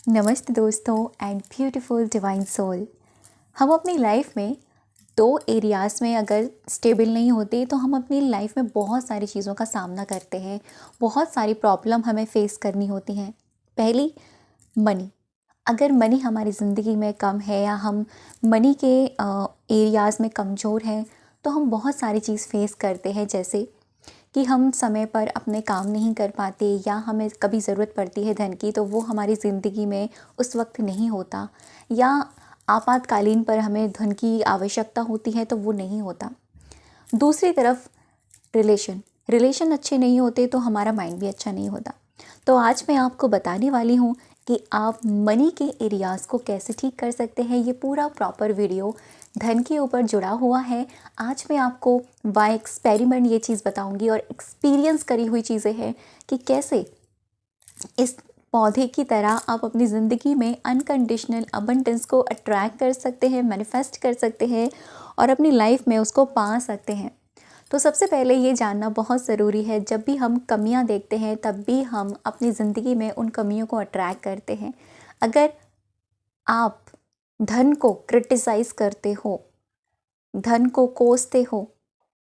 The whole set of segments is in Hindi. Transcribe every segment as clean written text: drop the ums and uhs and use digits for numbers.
नमस्ते दोस्तों एंड ब्यूटीफुल डिवाइन सोल। हम अपनी लाइफ में दो एरियाज़ में अगर स्टेबल नहीं होते तो हम अपनी लाइफ में बहुत सारी चीज़ों का सामना करते हैं। बहुत सारी प्रॉब्लम हमें फेस करनी होती हैं। पहली, मनी। अगर मनी हमारी ज़िंदगी में कम है या हम मनी के एरियाज़ में कमज़ोर हैं तो हम बहुत सारी चीज़ फेस करते हैं, जैसे कि हम समय पर अपने काम नहीं कर पाते या हमें कभी ज़रूरत पड़ती है धन की तो वो हमारी ज़िंदगी में उस वक्त नहीं होता, या आपातकालीन पर हमें धन की आवश्यकता होती है तो वो नहीं होता। दूसरी तरफ रिलेशन अच्छे नहीं होते तो हमारा माइंड भी अच्छा नहीं होता। तो आज मैं आपको बताने वाली हूँ कि आप मनी के एरियाज़ को कैसे ठीक कर सकते हैं। ये पूरा प्रॉपर वीडियो धन के ऊपर जुड़ा हुआ है। आज मैं आपको बाय एक्सपेरिमेंट ये चीज़ बताऊंगी और एक्सपीरियंस करी हुई चीज़ें हैं कि कैसे इस पौधे की तरह आप अपनी ज़िंदगी में अनकंडीशनल अबंडेंस को अट्रैक्ट कर सकते हैं, मैनिफेस्ट कर सकते हैं और अपनी लाइफ में उसको पा सकते हैं। तो सबसे पहले ये जानना बहुत ज़रूरी है, जब भी हम कमियां देखते हैं तब भी हम अपनी ज़िंदगी में उन कमियों को अट्रैक्ट करते हैं। अगर आप धन को क्रिटिसाइज़ करते हो, धन को कोसते हो,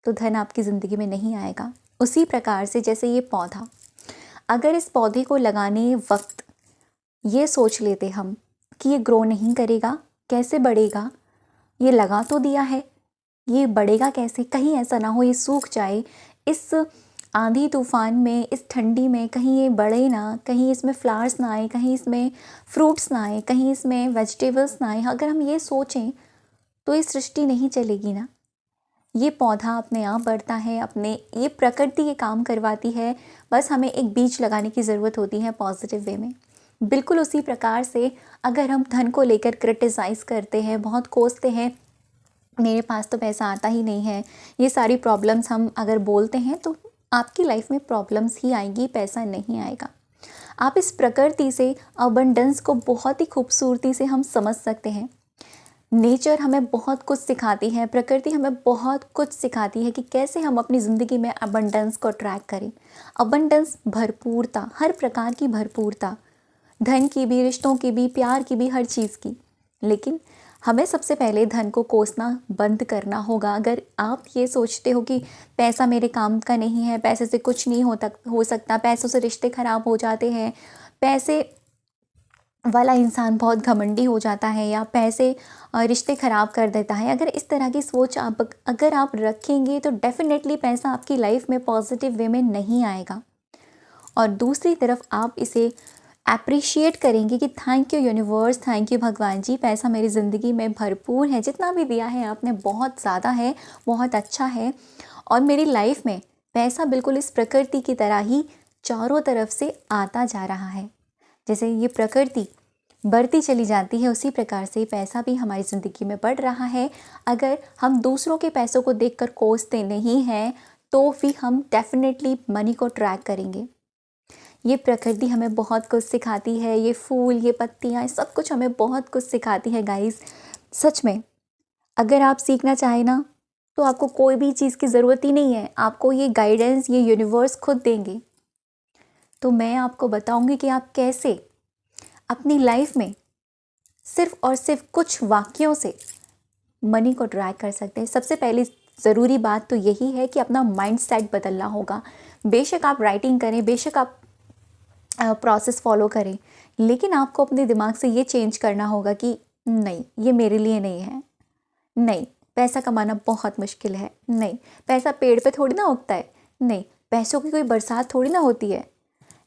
तो धन आपकी ज़िंदगी में नहीं आएगा। उसी प्रकार से जैसे ये पौधा, अगर इस पौधे को लगाने वक्त ये सोच लेते हम कि ये ग्रो नहीं करेगा, कैसे बढ़ेगा, ये लगा तो दिया है, ये बढ़ेगा कैसे, कहीं ऐसा ना हो ये सूख जाए, इस आंधी तूफान में, इस ठंडी में कहीं ये बढ़े ना, कहीं इसमें फ्लावर्स ना आए, कहीं इसमें फ्रूट्स ना आए, कहीं इसमें वेजिटेबल्स ना आए। अगर हम ये सोचें तो ये सृष्टि नहीं चलेगी ना। ये पौधा अपने आप बढ़ता है, ये प्रकृति ये काम करवाती है। बस हमें एक बीज लगाने की ज़रूरत होती है पॉजिटिव वे में। बिल्कुल उसी प्रकार से अगर हम धन को लेकर क्रिटिसाइज़ करते हैं, बहुत कोसते हैं, मेरे पास तो पैसा आता ही नहीं है, ये सारी प्रॉब्लम्स हम अगर बोलते हैं तो आपकी लाइफ में प्रॉब्लम्स ही आएंगी, पैसा नहीं आएगा। आप इस प्रकृति से अबंडेंस को बहुत ही खूबसूरती से हम समझ सकते हैं। नेचर हमें बहुत कुछ सिखाती है, प्रकृति हमें बहुत कुछ सिखाती है कि कैसे हम अपनी ज़िंदगी में अबंडेंस को ट्रैक करें। अबंडेंस, भरपूरता, हर प्रकार की भरपूरता, धन की भी, रिश्तों की भी, प्यार की भी, हर चीज़ की। लेकिन हमें सबसे पहले धन को कोसना बंद करना होगा। अगर आप ये सोचते हो कि पैसा मेरे काम का नहीं है, पैसे से कुछ नहीं हो सकता, पैसों से रिश्ते ख़राब हो जाते हैं, पैसे वाला इंसान बहुत घमंडी हो जाता है या पैसे रिश्ते ख़राब कर देता है, अगर इस तरह की सोच अगर आप रखेंगे तो डेफिनेटली पैसा आपकी लाइफ में पॉजिटिव वे में नहीं आएगा। और दूसरी तरफ आप इसे अप्रिशिएट करेंगे कि thank you universe, thank you भगवान जी, पैसा मेरी ज़िंदगी में भरपूर है, जितना भी दिया है आपने बहुत ज़्यादा है, बहुत अच्छा है। और मेरी लाइफ में पैसा बिल्कुल इस प्रकृति की तरह ही चारों तरफ से आता जा रहा है। जैसे ये प्रकृति बढ़ती चली जाती है, उसी प्रकार से पैसा भी हमारी ज़िंदगी में बढ़ रहा है। अगर हम दूसरों के पैसों को देखकर कोसते नहीं हैं तो फिर हम डेफिनेटली मनी को ट्रैक करेंगे। ये प्रकृति हमें बहुत कुछ सिखाती है, ये फूल, ये पत्तियाँ, सब कुछ हमें बहुत कुछ सिखाती है गाइस। सच में अगर आप सीखना चाहें ना तो आपको कोई भी चीज़ की ज़रूरत ही नहीं है, आपको ये गाइडेंस ये यूनिवर्स खुद देंगे। तो मैं आपको बताऊंगी कि आप कैसे अपनी लाइफ में सिर्फ और सिर्फ कुछ वाक्यों से मनी को ट्रैक कर सकते हैं। सबसे पहली ज़रूरी बात तो यही है कि अपना माइंडसेट बदलना होगा। बेशक आप राइटिंग करें, बेशक आप प्रोसेस फॉलो करें, लेकिन आपको अपने दिमाग से ये चेंज करना होगा कि नहीं, ये मेरे लिए नहीं है, नहीं, पैसा कमाना बहुत मुश्किल है, नहीं, पैसा पेड़ पे थोड़ी ना उगता है, नहीं, पैसों की कोई बरसात थोड़ी ना होती है।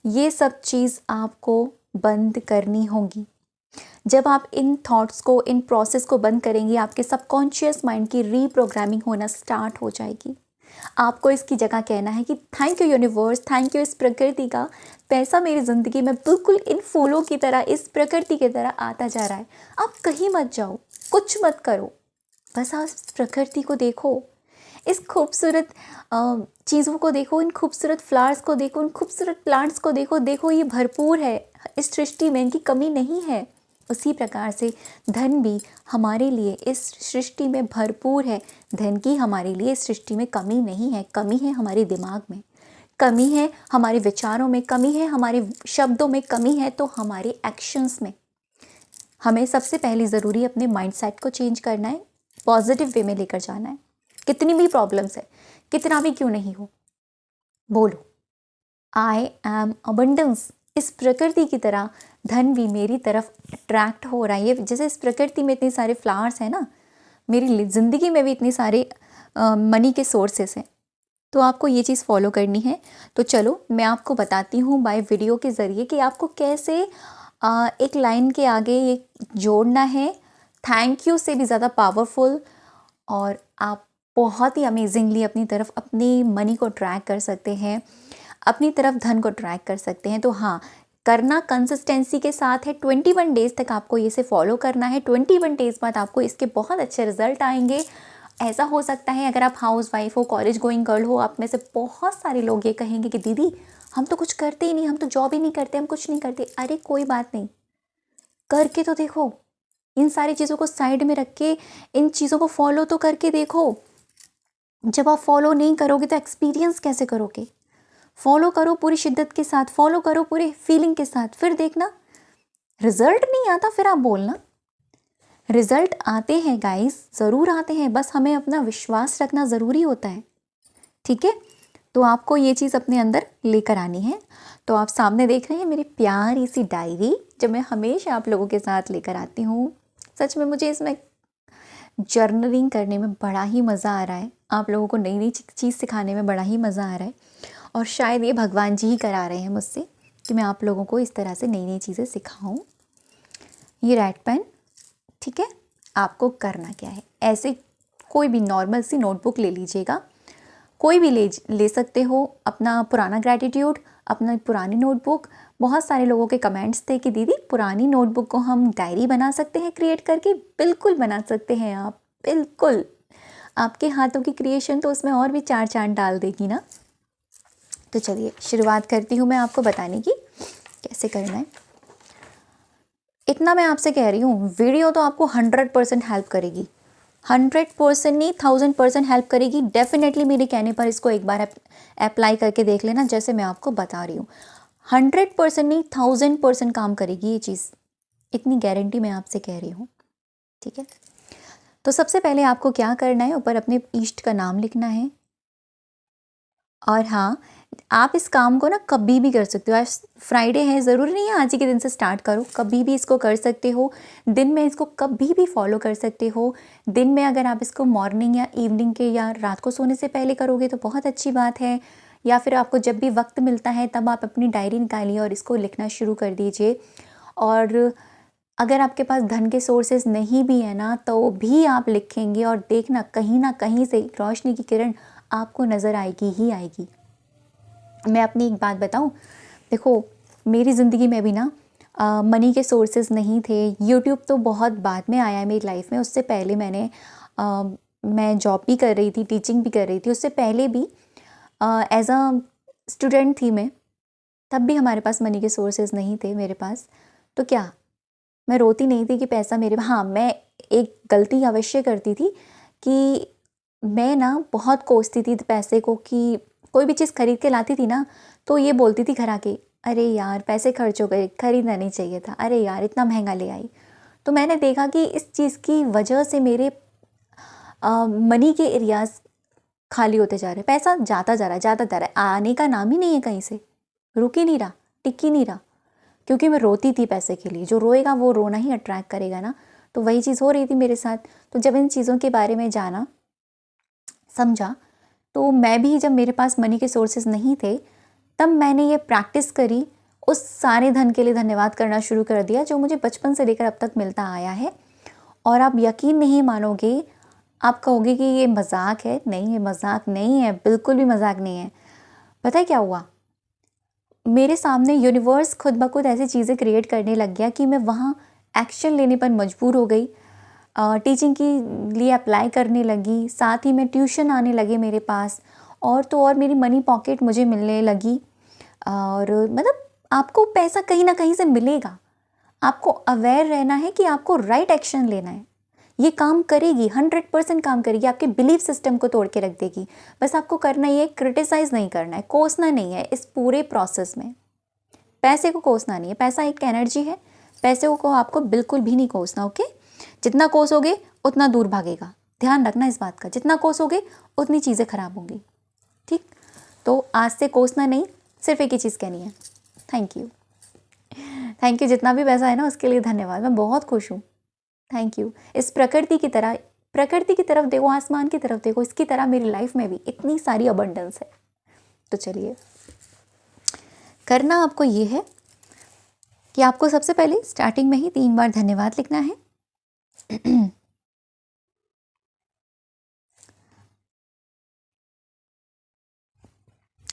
ये सब चीज़ आपको बंद करनी होगी। जब आप इन थॉट्स को, इन प्रोसेस को बंद करेंगे, आपके सबकॉन्शियस माइंड की रीप्रोग्रामिंग होना स्टार्ट हो जाएगी। आपको इसकी जगह कहना है कि thank you universe, thank you इस प्रकृति का, पैसा मेरी ज़िंदगी में बिल्कुल इन फूलों की तरह, इस प्रकृति की तरह आता जा रहा है। आप कहीं मत जाओ, कुछ मत करो, बस आप इस प्रकृति को देखो, इस खूबसूरत चीज़ों को देखो, इन खूबसूरत फ्लावर्स को देखो, इन खूबसूरत प्लांट्स को देखो। देखो ये भरपूर है, इस सृष्टि में इनकी कमी नहीं है। उसी प्रकार से धन भी हमारे लिए इस सृष्टि में भरपूर है। धन की हमारे लिए इस सृष्टि में कमी नहीं है, कमी है हमारे दिमाग में। कमी है हमारे विचारों में, कमी है हमारे शब्दों में, कमी है तो हमारे एक्शंस में। हमें सबसे पहले ज़रूरी अपने माइंडसेट को चेंज करना है, पॉजिटिव वे में लेकर जाना है। कितनी भी प्रॉब्लम्स है, कितना भी क्यों नहीं हो, बोलो आई एम अबंडेंस। इस प्रकृति की तरह धन भी मेरी तरफ अट्रैक्ट हो रहा है। ये जैसे इस प्रकृति में इतने सारे फ्लावर्स हैं ना, मेरी ज़िंदगी में भी इतने सारे मनी के सोर्सेस हैं, तो आपको ये चीज़ फॉलो करनी है। तो चलो मैं आपको बताती हूँ बाय वीडियो के ज़रिए कि आपको कैसे एक लाइन के आगे ये जोड़ना है। थैंक यू से भी ज़्यादा पावरफुल, और आप बहुत ही अमेजिंगली अपनी तरफ अपनी मनी को ट्रैक कर सकते हैं, अपनी तरफ धन को ट्रैक कर सकते हैं। तो हाँ, करना कंसिस्टेंसी के साथ है। 21 डेज़ तक आपको इसे फॉलो करना है। 21 डेज़ बाद आपको इसके बहुत अच्छे रिजल्ट आएंगे। ऐसा हो सकता है अगर आप हाउस वाइफ हो, कॉलेज गोइंग गर्ल हो, आप में से बहुत सारे लोग ये कहेंगे कि दीदी हम तो कुछ करते ही नहीं, हम तो जॉब ही नहीं करते, हम कुछ नहीं करते। अरे कोई बात नहीं, करके तो देखो। इन सारी चीज़ों को साइड में रख के इन चीज़ों को फॉलो तो करके देखो। जब आप फॉलो नहीं करोगे तो एक्सपीरियंस कैसे करोगे? फॉलो करो पूरी शिद्दत के साथ, फॉलो करो पूरी फीलिंग के साथ, फिर देखना रिजल्ट नहीं आता फिर आप बोलना। रिजल्ट आते हैं गाइस, ज़रूर आते हैं, बस हमें अपना विश्वास रखना ज़रूरी होता है। ठीक है, तो आपको ये चीज़ अपने अंदर लेकर आनी है। तो आप सामने देख रहे हैं मेरी प्यारी सी डायरी, जो मैं हमेशा आप लोगों के साथ लेकर आती हूँ। सच में मुझे इसमें जर्नलिंग करने में बड़ा ही मज़ा आ रहा है, आप लोगों को नई नई चीज़ सिखाने में बड़ा ही मज़ा आ रहा है, और शायद ये भगवान जी ही करा रहे हैं मुझसे कि मैं आप लोगों को इस तरह से नई नई चीज़ें सिखाऊं। ये रेड पेन, ठीक है, आपको करना क्या है, ऐसे कोई भी नॉर्मल सी नोटबुक ले लीजिएगा, कोई भी ले सकते हो। अपना पुराना ग्रैटिट्यूड, अपना पुरानी नोटबुक। बहुत सारे लोगों के कमेंट्स थे कि दीदी पुरानी नोटबुक को हम डायरी बना सकते हैं क्रिएट करके। बिल्कुल बना सकते हैं आप, बिल्कुल। आपके हाथों की क्रिएशन तो उसमें और भी चार चांद डाल देगी ना। तो चलिए शुरुआत करती हूँ मैं आपको बताने की कैसे करना है। इतना मैं आपसे कह रही हूँ, वीडियो तो आपको 100% हेल्प करेगी, 100% नहीं 1000% हेल्प करेगी। डेफिनेटली मेरे कहने पर इसको एक बार अप्लाई करके देख लेना, जैसे मैं आपको बता रही हूँ। 100% नहीं 1000% काम करेगी ये चीज़, इतनी गारंटी मैं आपसे कह रही हूँ। ठीक है, तो सबसे पहले आपको क्या करना है, ऊपर अपने इष्ट का नाम लिखना है। और हाँ, आप इस काम को ना कभी भी कर सकते हो। आज फ्राइडे है, ज़रूरी नहीं है आज ही के दिन से स्टार्ट करो, कभी भी इसको कर सकते हो। दिन में इसको कभी भी फॉलो कर सकते हो। दिन में अगर आप इसको मॉर्निंग या इवनिंग के या रात को सोने से पहले करोगे तो बहुत अच्छी बात है, या फिर आपको जब भी वक्त मिलता है तब आप अपनी डायरी निकालिए और इसको लिखना शुरू कर दीजिए। और अगर आपके पास धन के सोर्सेज नहीं भी है ना, तो भी आप लिखेंगे और देखना कहीं ना कहीं से रोशनी की किरण आपको नज़र आएगी ही आएगी। मैं अपनी एक बात बताऊं, देखो मेरी ज़िंदगी में भी ना मनी के सोर्सेज नहीं थे। यूट्यूब तो बहुत बाद में आया है मेरी लाइफ में, उससे पहले मैं जॉब भी कर रही थी, टीचिंग भी कर रही थी। उससे पहले भी एज अ स्टूडेंट थी मैं, तब भी हमारे पास मनी के सोर्सेज नहीं थे मेरे पास। तो क्या मैं रोती नहीं थी कि पैसा मेरे, हाँ मैं एक गलती अवश्य करती थी कि मैं ना बहुत कोसती थी पैसे को, कि कोई भी चीज़ खरीद के लाती थी ना तो ये बोलती थी घर आके, अरे यार पैसे खर्च हो गए, खरीदना नहीं चाहिए था, अरे यार इतना महंगा ले आई। तो मैंने देखा कि इस चीज़ की वजह से मेरे मनी के एरियाज खाली होते जा रहे, पैसा जाता जा रहा है, जाता जा रहा है, आने का नाम ही नहीं है कहीं से, रुक ही नहीं रहा, टिक ही नहीं रहा। क्योंकि मैं रोती थी पैसे के लिए, जो रोएगा वो रोना ही अट्रैक्ट करेगा ना, तो वही चीज़ हो रही थी मेरे साथ। तो जब इन चीज़ों के बारे में जाना समझा, तो मैं भी जब मेरे पास मनी के सोर्सेज नहीं थे तब मैंने ये प्रैक्टिस करी, उस सारे धन के लिए धन्यवाद करना शुरू कर दिया जो मुझे बचपन से लेकर अब तक मिलता आया है। और आप यकीन नहीं मानोगे, आप कहोगे कि ये मजाक है, नहीं ये मजाक नहीं है, बिल्कुल भी मजाक नहीं है। पता है क्या हुआ, मेरे सामने यूनिवर्स खुद ब खुद ऐसी चीज़ें क्रिएट करने लग गया कि मैं वहाँ एक्शन लेने पर मजबूर हो गई। टीचिंग के लिए अप्लाई करने लगी, साथ ही में ट्यूशन आने लगे मेरे पास, और तो और मेरी मनी पॉकेट मुझे मिलने लगी। और मतलब आपको पैसा कहीं ना कहीं से मिलेगा, आपको अवेयर रहना है कि आपको राइट एक्शन लेना है। ये काम करेगी, 100% काम करेगी, आपके बिलीफ सिस्टम को तोड़ के रख देगी। बस आपको करना ही है, क्रिटिसाइज़ नहीं करना है, कोसना नहीं है इस पूरे प्रोसेस में। पैसे को कोसना नहीं है, पैसा एक एनर्जी है, पैसे को आपको बिल्कुल भी नहीं कोसना। ओके, जितना कोसोगे उतना दूर भागेगा, ध्यान रखना इस बात का। जितना कोसोगे उतनी चीज़ें खराब होंगी, ठीक। तो आज से कोसना नहीं, सिर्फ एक ही चीज़ कहनी है, थैंक यू। थैंक यू, जितना भी पैसा है ना उसके लिए धन्यवाद, मैं बहुत खुश हूँ, थैंक यू। इस प्रकृति की तरफ देखो, आसमान की तरफ देखो, इसकी तरह मेरी लाइफ में भी इतनी सारी अबंडेंस है। तो चलिए, करना आपको ये है कि आपको सबसे पहले स्टार्टिंग में ही 3 बार धन्यवाद लिखना है।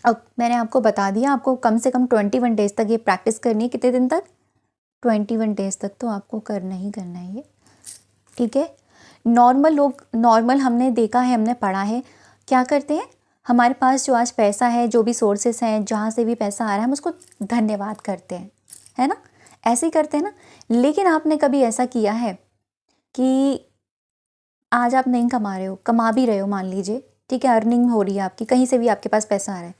अब मैंने आपको बता दिया, आपको कम से कम 21 डेज तक ये प्रैक्टिस करनी है। कितने दिन तक? 21 डेज तक तो आपको करना ही करना है ये, ठीक है। नॉर्मल हमने देखा है, हमने पढ़ा है, क्या करते हैं, हमारे पास जो आज पैसा है, जो भी सोर्सेस हैं, जहाँ से भी पैसा आ रहा है, हम उसको धन्यवाद करते हैं, है ना, ऐसे ही करते हैं ना। लेकिन आपने कभी ऐसा किया है कि आज आप नहीं कमा रहे हो, कमा भी रहे हो मान लीजिए, ठीक है, अर्निंग हो रही है आपकी, कहीं से भी आपके पास पैसा आ रहा है,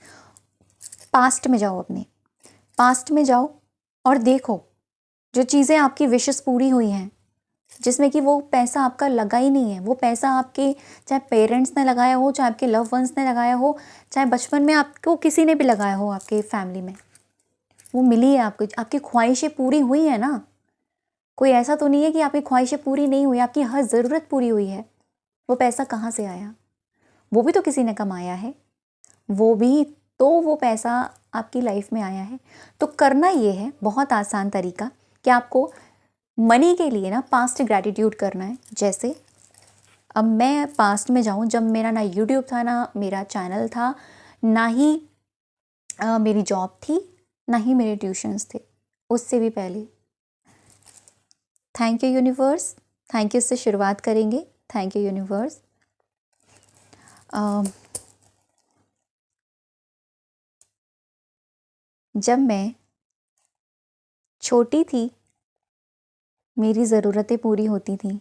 पास्ट में जाओ, अपने पास्ट में जाओ और देखो जो चीज़ें आपकी विशेस पूरी हुई हैं, जिसमें कि वो पैसा आपका लगा ही नहीं है, वो पैसा आपके चाहे पेरेंट्स ने लगाया हो, चाहे आपके लव वंस ने लगाया हो, चाहे बचपन में आपको किसी ने भी लगाया हो आपके फैमिली में, वो मिली है आपको, आपकी ख्वाहिशें पूरी हुई है ना। कोई ऐसा तो नहीं है कि आपकी ख्वाहिशें पूरी नहीं हुई, आपकी हर ज़रूरत पूरी हुई है। वो पैसा कहाँ से आया? वो भी तो किसी ने कमाया है, वो पैसा आपकी लाइफ में आया है। तो करना ये है, बहुत आसान तरीका, कि आपको मनी के लिए ना पास्ट ग्रैटिट्यूड करना है। जैसे अब मैं पास्ट में जाऊं, जब मेरा ना यूट्यूब था, ना मेरा चैनल था, ना ही मेरी जॉब थी, ना ही मेरे ट्यूशन्स थे, उससे भी पहले। Thank you universe, thank you से शुरुआत करेंगे। Thank you universe. जब मैं छोटी थी, मेरी ज़रूरतें पूरी होती थी।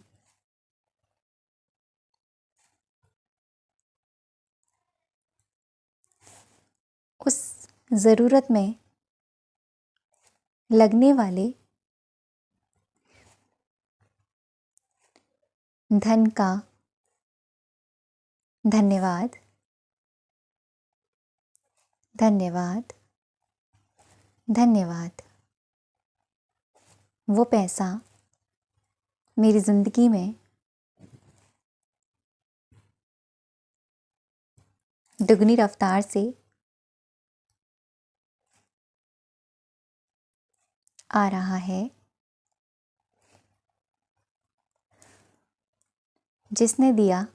उस ज़रूरत में लगने वाले धन का धन्यवाद, धन्यवाद, धन्यवाद। वो पैसा मेरी ज़िंदगी में दुगनी रफ्तार से आ रहा है। जिसने दिया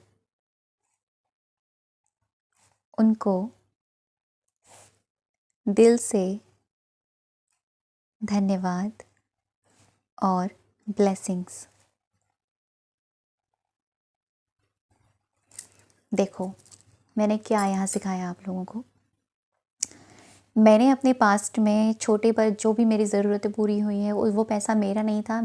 उनको दिल से धन्यवाद और ब्लेसिंग्स। देखो मैंने क्या यहाँ सिखाया आप लोगों को। मैंने अपने पास्ट में छोटे पर जो भी मेरी ज़रूरतें पूरी हुई हैं, वो पैसा मेरा नहीं था,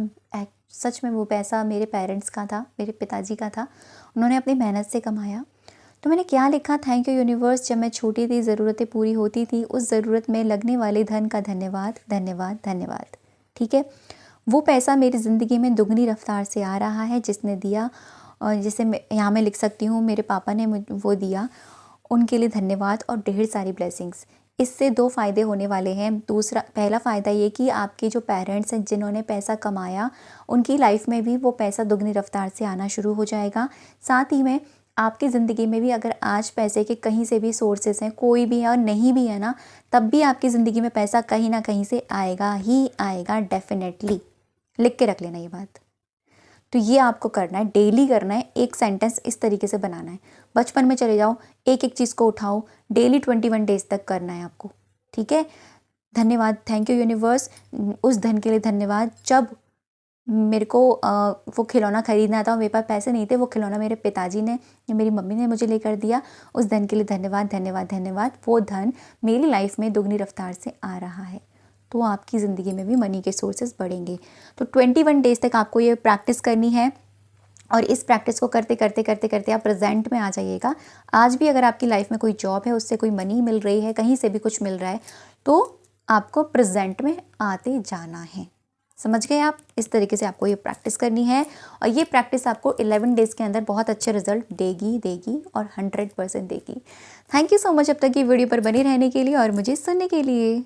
सच में वो पैसा मेरे पेरेंट्स का था, मेरे पिताजी का था, उन्होंने अपनी मेहनत से कमाया। तो मैंने क्या लिखा, थैंक यू यूनिवर्स, जब मैं छोटी थी, ज़रूरतें पूरी होती थी, उस ज़रूरत में लगने वाले धन का धन्यवाद, धन्यवाद, धन्यवाद। ठीक है, वो पैसा मेरी ज़िंदगी में दुगनी रफ्तार से आ रहा है, जिसने दिया, और जैसे यहाँ मैं लिख सकती हूँ, मेरे पापा ने वो दिया, उनके लिए धन्यवाद और ढेर सारी ब्लेसिंग्स। इससे 2 फ़ायदे होने वाले हैं। पहला फ़ायदा ये कि आपके जो पेरेंट्स हैं, जिन्होंने पैसा कमाया, उनकी लाइफ में भी वो पैसा दुगनी रफ्तार से आना शुरू हो जाएगा। साथ ही में आपकी ज़िंदगी में भी अगर आज पैसे के कहीं से भी सोर्सेस हैं, कोई भी है और नहीं भी है ना, तब भी आपकी ज़िंदगी में पैसा कहीं ना कहीं से आएगा ही आएगा, डेफिनेटली। लिख के रख लेना ये बात। तो ये आपको करना है, डेली करना है, एक सेंटेंस इस तरीके से बनाना है। बचपन में चले जाओ, एक एक चीज़ को उठाओ, डेली 21 डेज तक करना है आपको। ठीक है, धन्यवाद, थैंक यू यूनिवर्स, उस धन के लिए धन्यवाद। जब मेरे को वो खिलौना ख़रीदना था, मेरे पास पैसे नहीं थे, वो खिलौना मेरे पिताजी ने या मेरी मम्मी ने मुझे लेकर दिया, उस धन के लिए धन्यवाद, धन्यवाद, धन्यवाद। वो धन मेरी लाइफ में दुगनी रफ्तार से आ रहा है, तो आपकी ज़िंदगी में भी मनी के सोर्सेज बढ़ेंगे। तो 21 डेज़ तक आपको ये प्रैक्टिस करनी है। और इस प्रैक्टिस को करते करते करते करते आप प्रेजेंट में आ जाइएगा। आज भी अगर आपकी लाइफ में कोई जॉब है, उससे कोई मनी मिल रही है, कहीं से भी कुछ मिल रहा है, तो आपको प्रेजेंट में आते जाना है। समझ गए आप? इस तरीके से आपको ये प्रैक्टिस करनी है और ये प्रैक्टिस आपको 11 डेज़ के अंदर बहुत अच्छे रिजल्ट देगी और 100% देगी। थैंक यू सो मच अब तक ये वीडियो पर बने रहने के लिए और मुझे सुनने के लिए।